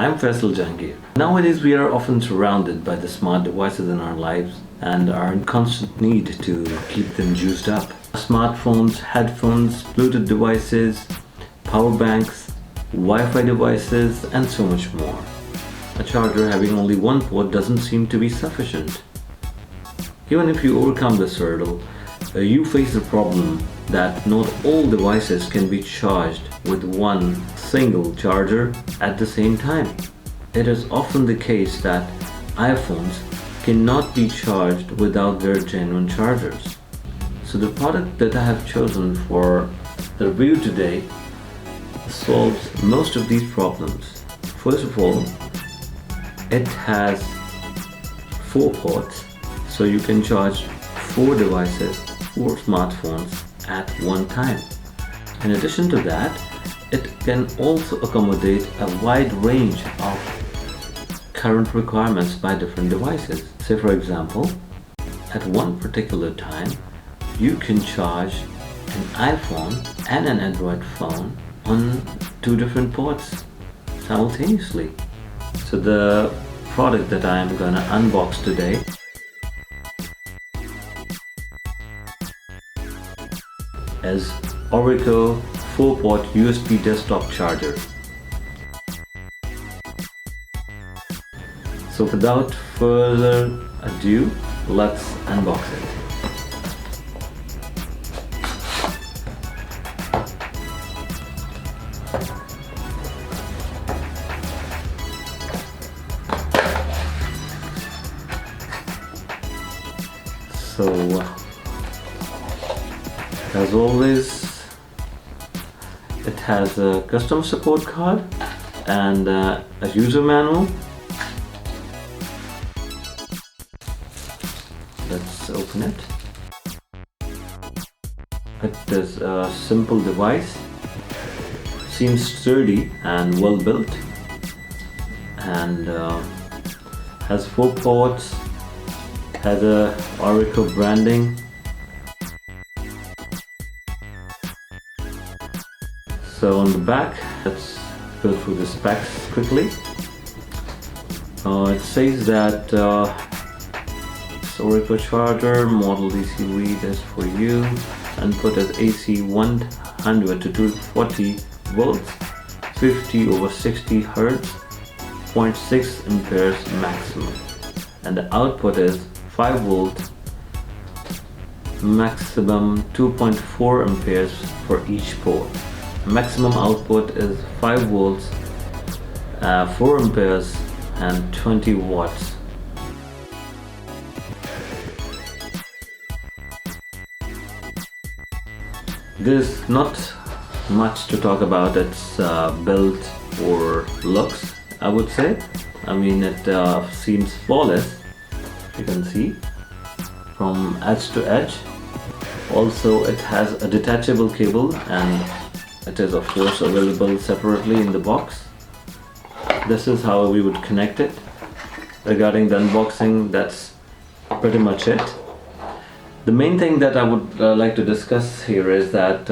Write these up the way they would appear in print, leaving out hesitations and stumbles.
I'm Faisal Jahangir. Nowadays, we are often surrounded by the smart devices in our lives and are in constant need to keep them juiced up. Smartphones, headphones, Bluetooth devices, power banks, Wi-Fi devices, and so much more. A charger having only one port doesn't seem to be sufficient. Even if you overcome this hurdle, you face the problem that not all devices can be charged with one single charger at the same time. It is often the case that iPhones cannot be charged without their genuine chargers. So the product that I have chosen for the review today solves most of these problems. First of all, it has 4 ports, so you can charge 4 devices, 4 smartphones at one time. In addition to that, it can also accommodate a wide range of current requirements by different devices. Say for example, at one particular time, you can charge an iPhone and an Android phone on 2 different ports simultaneously. So the product that I am gonna unbox today is Orico 4-port USB desktop charger. So without further ado, let's unbox it. So as always, it has a customer support card and a user manual. Let's open it. It is a simple device, seems sturdy and well built, and has 4 ports, has a Orico branding. So on the back, let's go through the specs quickly. It says that Orico charger, model DC read is for you, input is AC 100 to 240 volts, 50 over 60 hertz, 0.6 amperes maximum, and the output is 5 volt, maximum 2.4 amperes for each port. Maximum output is 5 volts, 4 amperes and 20 watts. There's not much to talk about its build or looks, I would say. I mean, it seems flawless, you can see, from edge to edge. Also, it has a detachable cable and it is of course available separately in the box. This is how we would connect it. Regarding the unboxing, that's pretty much it. The main thing that I would like to discuss here is that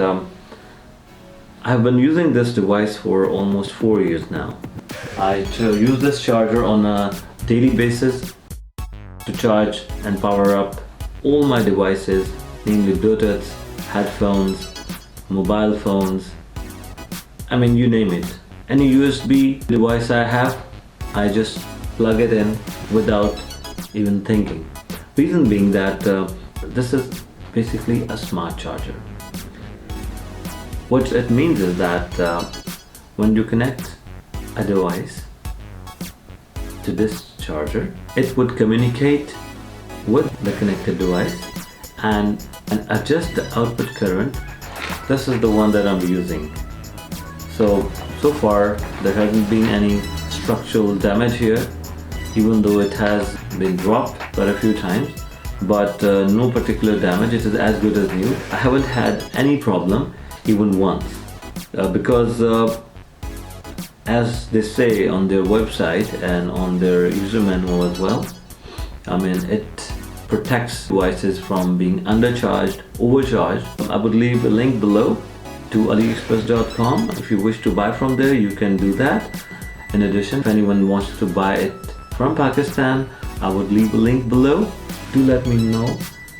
I've been using this device for almost 4 years now. I use this charger on a daily basis to charge and power up all my devices, namely Bluetooth, headphones, mobile phones, I mean, you name it. Any USB device I have, I just plug it in without even thinking. Reason being that this is basically a smart charger. What it means is that when you connect a device to this charger, it would communicate with the connected device and adjust the output current. This is the one that I'm using. So far there hasn't been any structural damage here, even though it has been dropped quite a few times, but no particular damage. It is as good as new. I haven't had any problem even once because as they say on their website and on their user manual as well, I mean, it protects devices from being undercharged, overcharged. I would leave a link below to aliexpress.com. If you wish to buy from there, you can do that. In addition, if anyone wants to buy it from Pakistan, I would leave a link below. Do let me know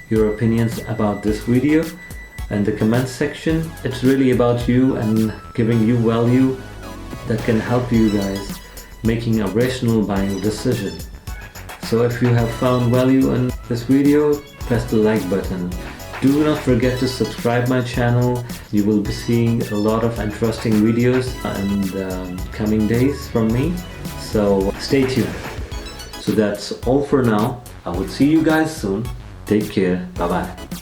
your opinions about this video in the comments section. It's really about you and giving you value that can help you guys making a rational buying decision. So if you have found value in this video, press the like button. Do not forget to subscribe my channel. You will be seeing a lot of interesting videos in the coming days from me. So stay tuned. So that's all for now. I will see you guys soon. Take care. Bye bye.